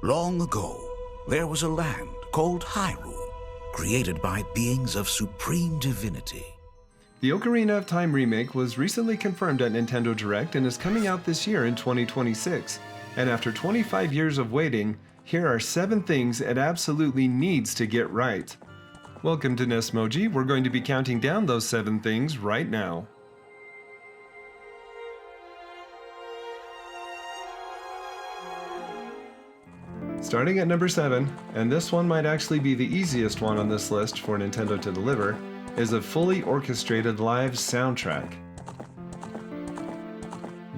Long ago, there was a land called Hyrule, created by beings of supreme divinity. The Ocarina of Time remake was recently confirmed at Nintendo Direct and is coming out this year in 2026. And after 25 years of waiting, here are 7 things it absolutely needs to get right. Welcome to Nesmoji. We're going to be counting down those 7 things right now. Starting at number 7, and this one might actually be the easiest one on this list for Nintendo to deliver, is a fully orchestrated live soundtrack.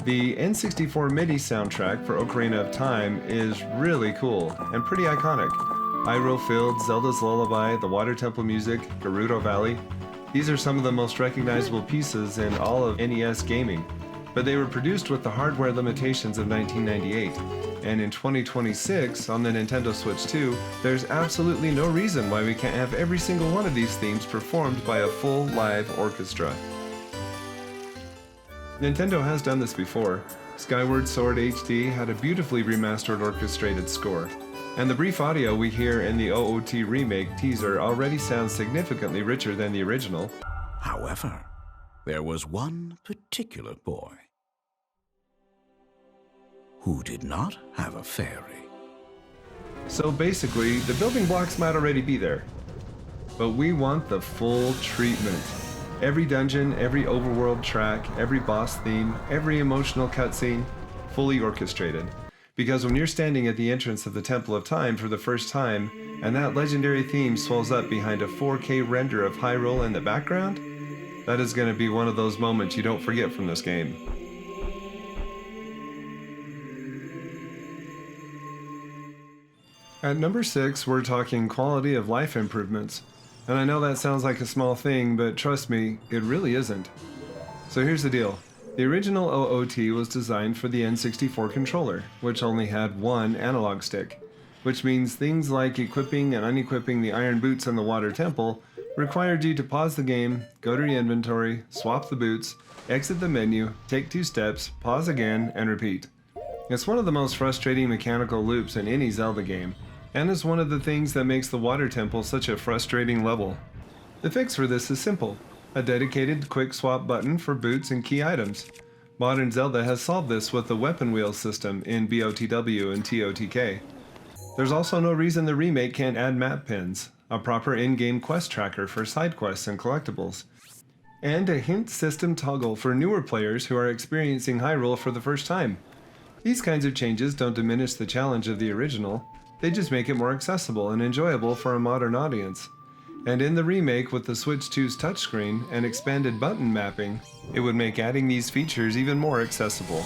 The N64 MIDI soundtrack for Ocarina of Time is really cool and pretty iconic. Hyrule Field, Zelda's Lullaby, the Water Temple music, Gerudo Valley. These are some of the most recognizable pieces in all of NES gaming, but they were produced with the hardware limitations of 1998. And in 2026, on the Nintendo Switch 2, there's absolutely no reason why we can't have every single one of these themes performed by a full live orchestra. Nintendo has done this before. Skyward Sword HD had a beautifully remastered orchestrated score, and the brief audio we hear in the OoT Remake teaser already sounds significantly richer than the original. However, there was one particular boy who did not have a fairy. So basically, the building blocks might already be there, but we want the full treatment. Every dungeon, every overworld track, every boss theme, every emotional cutscene, fully orchestrated. Because when you're standing at the entrance of the Temple of Time for the first time, and that legendary theme swells up behind a 4K render of Hyrule in the background, that is going to be one of those moments you don't forget from this game. At number 6, we're talking quality of life improvements. And I know that sounds like a small thing, but trust me, it really isn't. So here's the deal. The original OOT was designed for the N64 controller, which only had one analog stick, which means things like equipping and unequipping the iron boots in the Water Temple required you to pause the game, go to your inventory, swap the boots, exit the menu, take 2 steps, pause again, and repeat. It's one of the most frustrating mechanical loops in any Zelda game, and is one of the things that makes the Water Temple such a frustrating level. The fix for this is simple: a dedicated quick swap button for boots and key items. Modern Zelda has solved this with the weapon wheel system in BOTW and TOTK. There's also no reason the remake can't add map pins, a proper in-game quest tracker for side quests and collectibles, and a hint system toggle for newer players who are experiencing Hyrule for the first time. These kinds of changes don't diminish the challenge of the original, they just make it more accessible and enjoyable for a modern audience. And in the remake with the Switch 2's touchscreen and expanded button mapping, it would make adding these features even more accessible.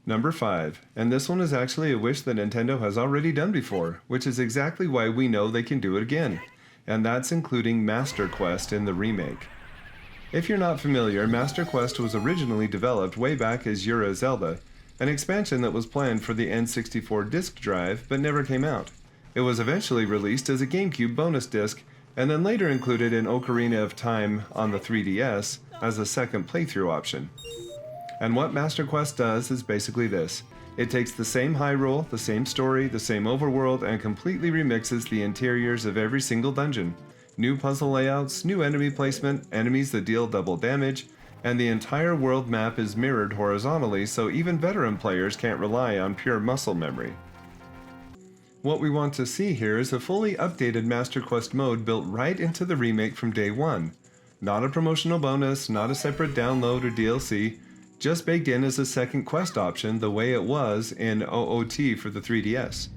Number 5, and this one is actually a wish that Nintendo has already done before, which is exactly why we know they can do it again, and that's including Master Quest in the remake. If you're not familiar, Master Quest was originally developed way back as Yura Zelda, an expansion that was planned for the N64 disk drive but never came out. It was eventually released as a GameCube bonus disc, and then later included in Ocarina of Time on the 3DS as a second playthrough option. And what Master Quest does is basically this. It takes the same Hyrule, the same story, the same overworld, and completely remixes the interiors of every single dungeon. New puzzle layouts, new enemy placement, enemies that deal double damage, and the entire world map is mirrored horizontally so even veteran players can't rely on pure muscle memory. What we want to see here is a fully updated Master Quest mode built right into the remake from day one. Not a promotional bonus, not a separate download or DLC, just baked in as a second quest option the way it was in OOT for the 3DS.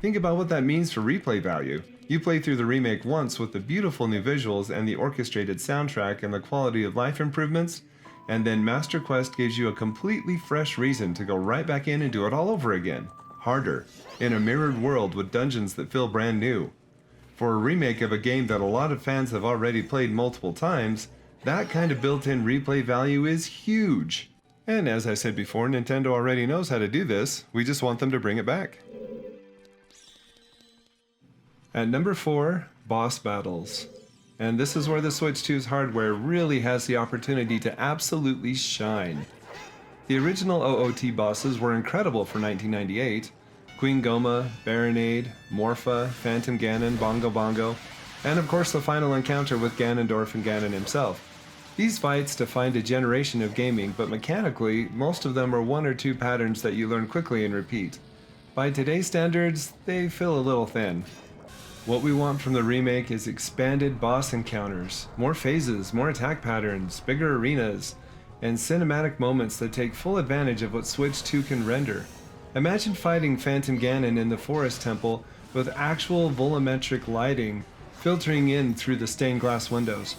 Think about what that means for replay value. You play through the remake once with the beautiful new visuals and the orchestrated soundtrack and the quality of life improvements, and then Master Quest gives you a completely fresh reason to go right back in and do it all over again. Harder, in a mirrored world with dungeons that feel brand new. For a remake of a game that a lot of fans have already played multiple times, that kind of built-in replay value is huge. And as I said before, Nintendo already knows how to do this, we just want them to bring it back. At number 4, boss battles. And this is where the Switch 2's hardware really has the opportunity to absolutely shine. The original OOT bosses were incredible for 1998. Queen Goma, Baronade, Morpha, Phantom Ganon, Bongo Bongo, and of course the final encounter with Ganondorf and Ganon himself. These fights defined a generation of gaming, but mechanically, most of them are one or two patterns that you learn quickly and repeat. By today's standards, they feel a little thin. What we want from the remake is expanded boss encounters, more phases, more attack patterns, bigger arenas, and cinematic moments that take full advantage of what Switch 2 can render. Imagine fighting Phantom Ganon in the Forest Temple with actual volumetric lighting filtering in through the stained glass windows.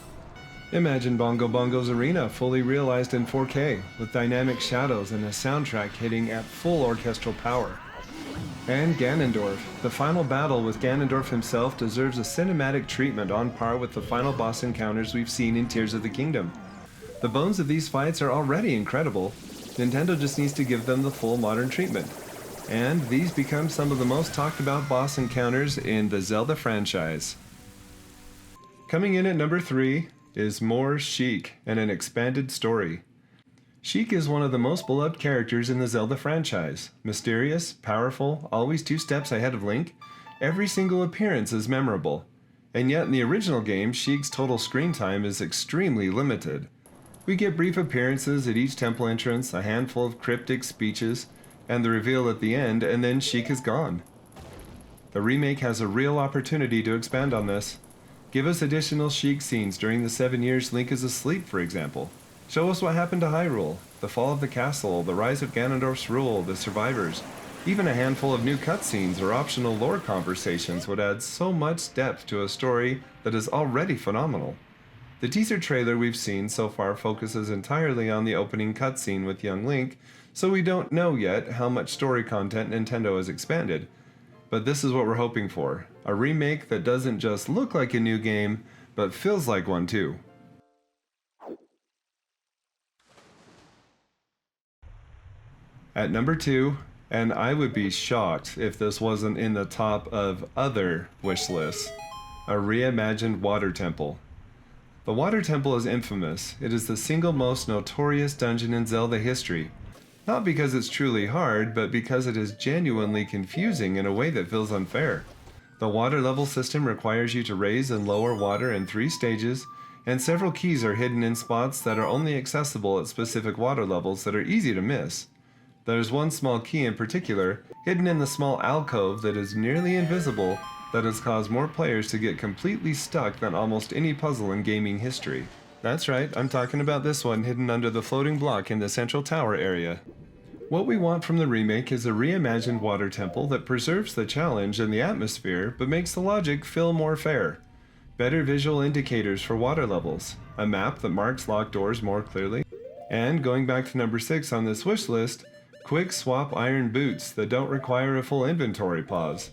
Imagine Bongo Bongo's arena fully realized in 4K, with dynamic shadows and a soundtrack hitting at full orchestral power. And Ganondorf. The final battle with Ganondorf himself deserves a cinematic treatment on par with the final boss encounters we've seen in Tears of the Kingdom. The bones of these fights are already incredible. Nintendo just needs to give them the full modern treatment. And these become some of the most talked about boss encounters in the Zelda franchise. Coming in at number 3 is more Sheik and an expanded story. Sheik is one of the most beloved characters in the Zelda franchise. Mysterious, powerful, always 2 steps ahead of Link, every single appearance is memorable. And yet in the original game, Sheik's total screen time is extremely limited. We get brief appearances at each temple entrance, a handful of cryptic speeches, and the reveal at the end, and then Sheik is gone. The remake has a real opportunity to expand on this. Give us additional Sheik scenes during the 7 years Link is asleep, for example. Show us what happened to Hyrule, the fall of the castle, the rise of Ganondorf's rule, the survivors. Even a handful of new cutscenes or optional lore conversations would add so much depth to a story that is already phenomenal. The teaser trailer we've seen so far focuses entirely on the opening cutscene with young Link, so we don't know yet how much story content Nintendo has expanded. But this is what we're hoping for, a remake that doesn't just look like a new game, but feels like one too. At number 2, and I would be shocked if this wasn't in the top of other wish lists, a reimagined water temple. The water temple is infamous. It is the single most notorious dungeon in Zelda history. Not because it's truly hard, but because it is genuinely confusing in a way that feels unfair. The water level system requires you to raise and lower water in 3 stages, and several keys are hidden in spots that are only accessible at specific water levels that are easy to miss. There's one small key in particular, hidden in the small alcove that is nearly invisible, that has caused more players to get completely stuck than almost any puzzle in gaming history. That's right, I'm talking about this one hidden under the floating block in the central tower area. What we want from the remake is a reimagined water temple that preserves the challenge and the atmosphere, but makes the logic feel more fair. Better visual indicators for water levels, a map that marks locked doors more clearly, and going back to number 6 on this wish list, quick swap iron boots that don't require a full inventory pause.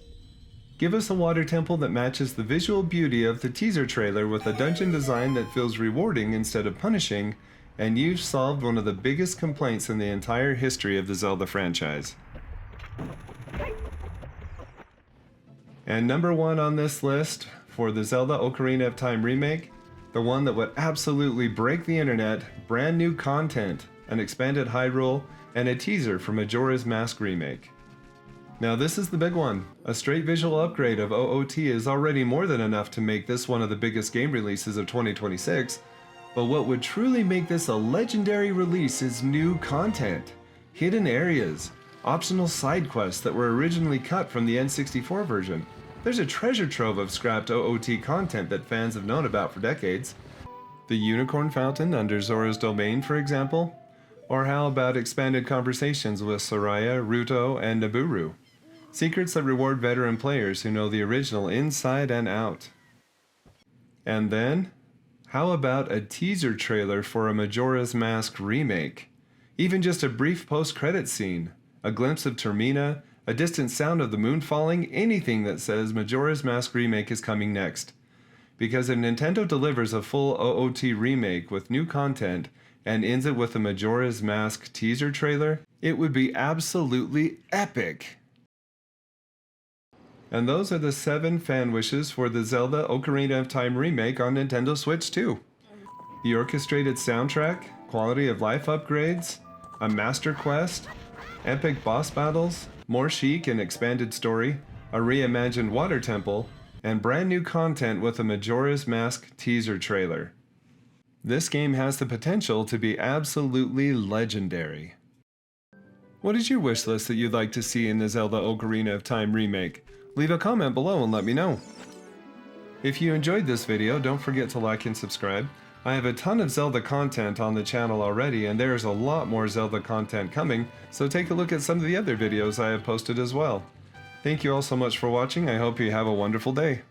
Give us a water temple that matches the visual beauty of the teaser trailer with a dungeon design that feels rewarding instead of punishing, and you've solved one of the biggest complaints in the entire history of the Zelda franchise. And number 1 on this list for the Zelda Ocarina of Time remake, the one that would absolutely break the internet, brand new content, an expanded Hyrule, and a teaser for Majora's Mask remake. Now this is the big one. A straight visual upgrade of OOT is already more than enough to make this one of the biggest game releases of 2026, but what would truly make this a legendary release is new content, hidden areas, optional side quests that were originally cut from the N64 version. There's a treasure trove of scrapped OOT content that fans have known about for decades. The Unicorn Fountain under Zora's Domain, for example? Or how about expanded conversations with Soraya, Ruto, and Nabooru? Secrets that reward veteran players who know the original inside and out. And then, how about a teaser trailer for a Majora's Mask remake? Even just a brief post-credits scene, a glimpse of Termina, a distant sound of the moon falling, anything that says Majora's Mask remake is coming next. Because if Nintendo delivers a full OOT remake with new content, and ends it with a Majora's Mask teaser trailer, it would be absolutely epic. And those are the 7 fan wishes for the Zelda Ocarina of Time remake on Nintendo Switch 2. The orchestrated soundtrack, quality of life upgrades, a master quest, epic boss battles, more Sheik and expanded story, a reimagined water temple, and brand new content with a Majora's Mask teaser trailer. This game has the potential to be absolutely legendary. What is your wish list that you'd like to see in the Zelda Ocarina of Time remake? Leave a comment below and let me know. If you enjoyed this video, don't forget to like and subscribe. I have a ton of Zelda content on the channel already, and there's a lot more Zelda content coming, so take a look at some of the other videos I have posted as well. Thank you all so much for watching. I hope you have a wonderful day.